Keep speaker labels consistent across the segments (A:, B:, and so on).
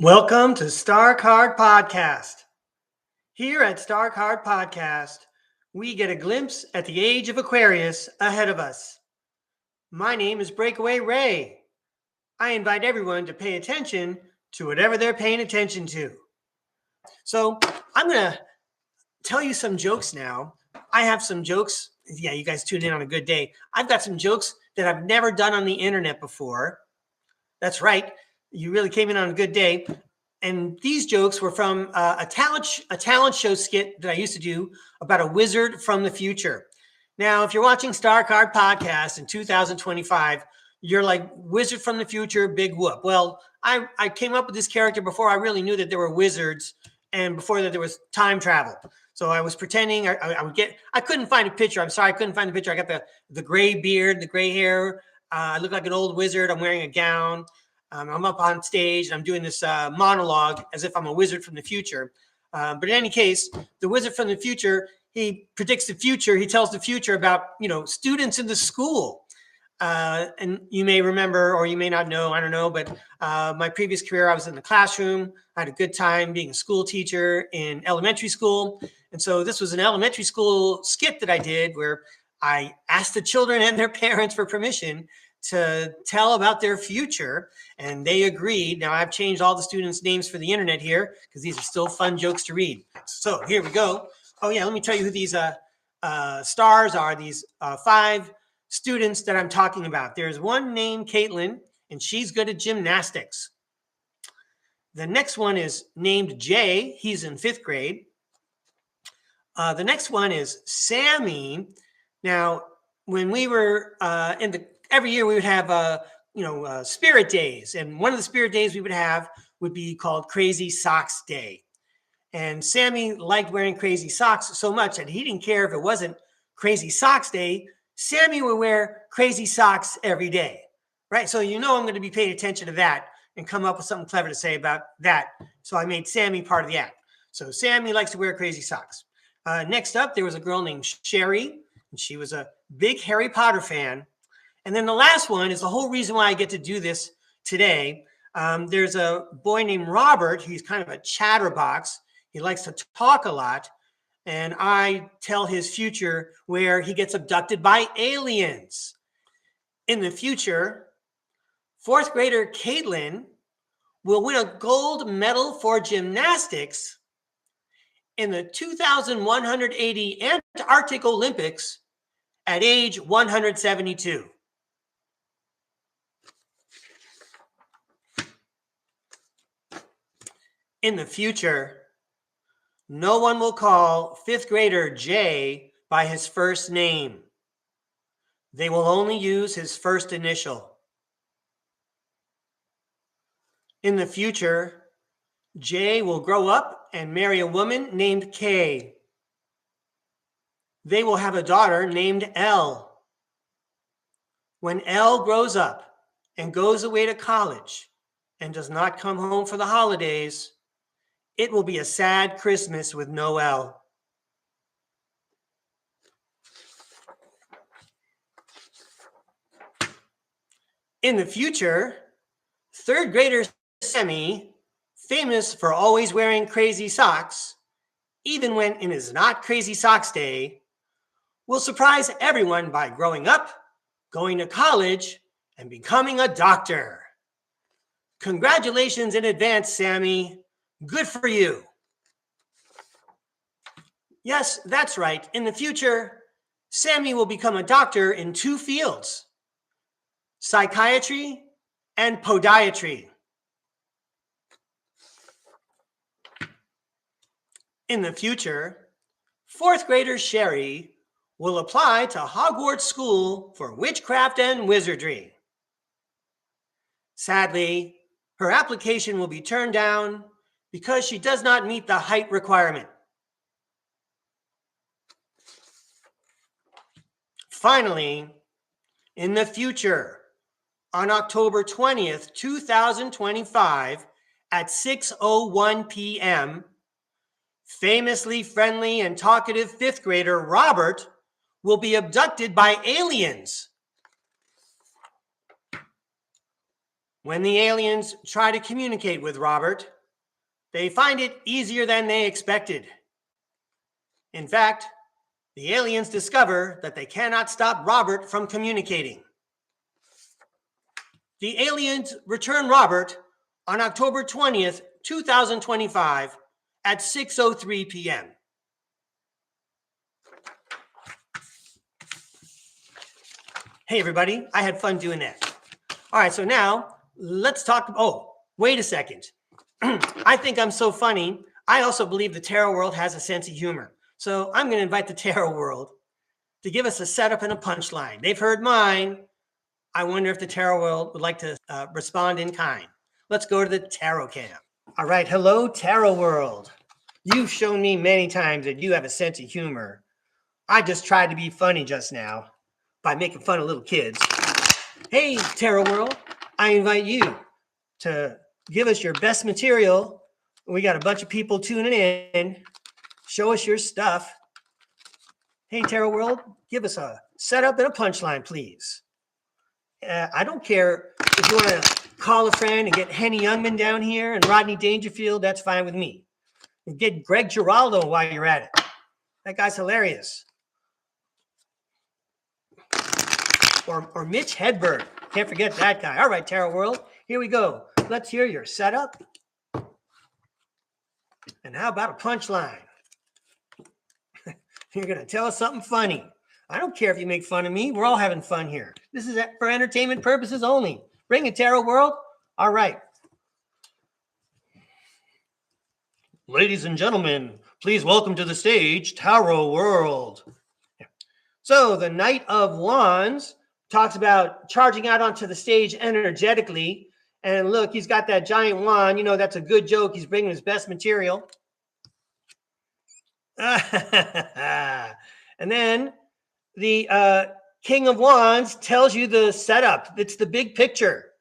A: Welcome to STARCARD Podcast. Here at STARCARD Podcast, we get a glimpse at the age of Aquarius ahead of us. My name is Breakaway Ray. I invite everyone to pay attention to whatever they're paying attention to. So I'm going to tell you some jokes now. I have some jokes. Yeah, you guys tune in on a good day. I've got some jokes that I've never done on the internet before. That's right. You really came in on a good day. And these jokes were from a talent show skit that I used to do about a wizard from the future. Now, if you're watching STARCARD Podcast in 2025, you're like, wizard from the future, big whoop. Well, I came up with this character before I really knew that there were wizards and before that there was time travel. So I was pretending I couldn't find a picture. I'm sorry, I couldn't find a picture. I got the gray beard, the gray hair. I look like an old wizard. I'm wearing a gown. I'm up on stage and I'm doing this monologue as if I'm a wizard from the future. But in any case, the wizard from the future, he predicts the future. He tells the future about, students in the school. And you may remember, or you may not know, I don't know, but my previous career, I was in the classroom. I had a good time being a school teacher in elementary school. And so this was an elementary school skit that I did where I asked the children and their parents for permission to tell about their future, and they agreed. Now I've changed all the students' names for the internet here because these are still fun jokes to read. So here we go. Oh yeah, let me tell you who these stars are. These 5 students that I'm talking about. There's one named Caitlin, and she's good at gymnastics. The next one is named Jay. He's in 5th grade. The next one is Sammy. Now, when we were every year we would have spirit days, and one of the spirit days we would have would be called Crazy Socks Day. And Sammy liked wearing crazy socks so much that he didn't care if it wasn't Crazy Socks Day. Sammy would wear crazy socks every day, right? So I'm going to be paying attention to that and come up with something clever to say about that. So I made Sammy part of the act. So Sammy likes to wear crazy socks. Next up, there was a girl named Sherry, and she was a big Harry Potter fan. And then the last one is the whole reason why I get to do this today. There's a boy named Robert. He's kind of a chatterbox. He likes to talk a lot. And I tell his future where he gets abducted by aliens. In the future, 4th grader Caitlin will win a gold medal for gymnastics in the 2180 Antarctic Olympics at age 172. In the future, no one will call 5th grader Jay by his first name. They will only use his first initial. In the future, Jay will grow up and marry a woman named Kay. They will have a daughter named Elle. When Elle grows up and goes away to college and does not come home for the holidays, it will be a sad Christmas with no Elle. In the future, 3rd grader Sammy, famous for always wearing crazy socks, even when it is not Crazy Socks Day, will surprise everyone by growing up, going to college, and becoming a doctor. Congratulations in advance, Sammy. Good for you. Yes, that's right. In the future, Sammy will become a doctor in 2 fields, psychiatry and podiatry. In the future, 4th grader Sherry will apply to Hogwarts School for witchcraft and wizardry. Sadly, her application will be turned down because she does not meet the height requirement. Finally, in the future, on October 20th, 2025, at 6:01 p.m., famously friendly and talkative 5th grader Robert will be abducted by aliens. When the aliens try to communicate with Robert, they find it easier than they expected. In fact, the aliens discover that they cannot stop Robert from communicating. The aliens return Robert on October 20th, 2025 at 6:03 p.m. Hey, everybody, I had fun doing that. All right, so now let's talk. Oh, wait a second. I think I'm so funny. I also believe the tarot world has a sense of humor. So I'm going to invite the tarot world to give us a setup and a punchline. They've heard mine. I wonder if the tarot world would like to respond in kind. Let's go to the tarot cam. All right, hello, tarot world. You've shown me many times that you have a sense of humor. I just tried to be funny just now by making fun of little kids. Hey, tarot world, I invite you to give us your best material. We got a bunch of people tuning in. Show us your stuff. Hey, tarot world, give us a setup and a punchline, please. I don't care if you want to call a friend and get Henny Youngman down here and Rodney Dangerfield. That's fine with me. And get Greg Giraldo while you're at it. That guy's hilarious. Or Mitch Hedberg. Can't forget that guy. All right, tarot world, here we go. Let's hear your setup. And how about a punchline? You're going to tell us something funny. I don't care if you make fun of me. We're all having fun here. This is for entertainment purposes only. Bring it, tarot world. All right. Ladies and gentlemen, please welcome to the stage, Tarot World. So the Knight of Wands talks about charging out onto the stage energetically. And look, he's got that giant wand. You know, that's a good joke. He's bringing his best material. And then the King of Wands tells you the setup. It's the big picture.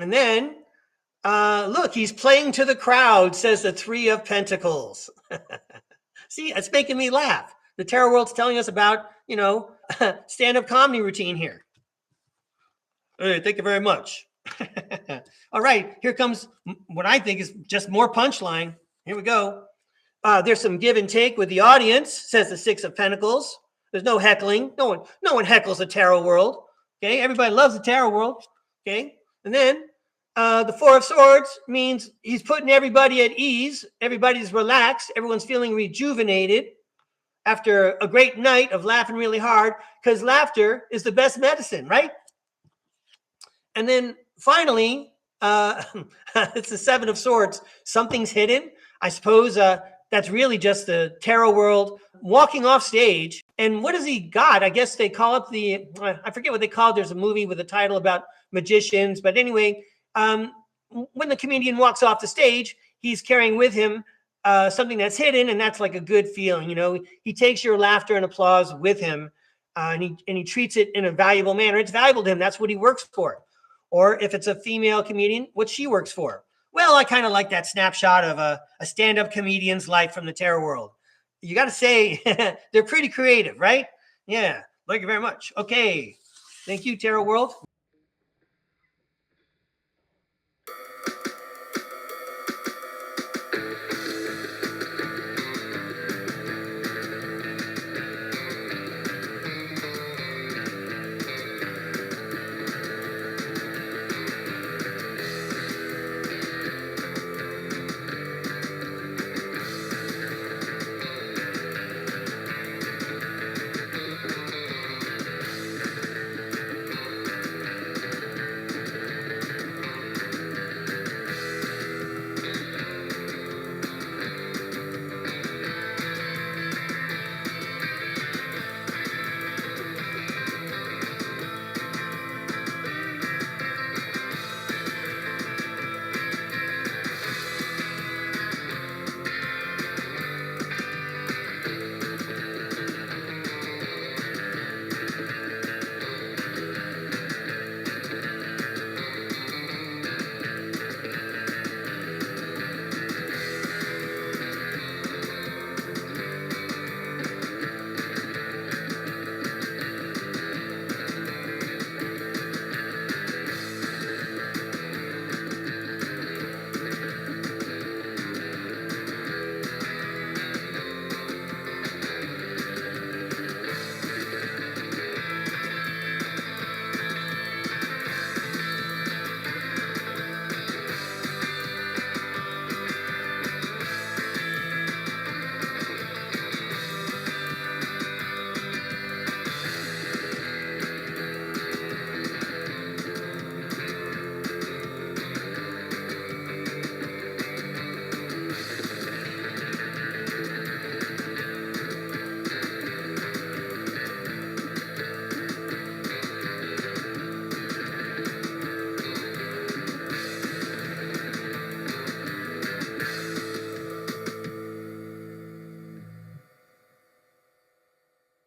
A: And then, look, he's playing to the crowd, says the Three of Pentacles. See, it's making me laugh. The tarot world's telling us about, you know, stand-up comedy routine here. Hey, thank you very much. All right, here comes what I think is just more punchline. Here we go. There's some give and take with the audience, says the Six of Pentacles. There's no heckling. No one heckles the tarot world. Okay, everybody loves the tarot world. Okay, and then the Four of Swords means he's putting everybody at ease. Everybody's relaxed. Everyone's feeling rejuvenated after a great night of laughing really hard, because laughter is the best medicine, right? And then finally, it's the Seven of Swords. Something's hidden. I suppose that's really just the tarot world walking off stage. And what has he got? I guess they call it the, I forget what they call it. There's a movie with a title about magicians. But anyway, when the comedian walks off the stage, he's carrying with him something that's hidden, and that's like a good feeling. You know, he takes your laughter and applause with him, and he treats it in a valuable manner. It's valuable to him. That's what he works for. Or if it's a female comedian, what she works for. Well, I kind of like that snapshot of a stand-up comedian's life from the tarot world. You got to say they're pretty creative, right? Yeah. Thank you very much. Okay. Thank you, tarot world.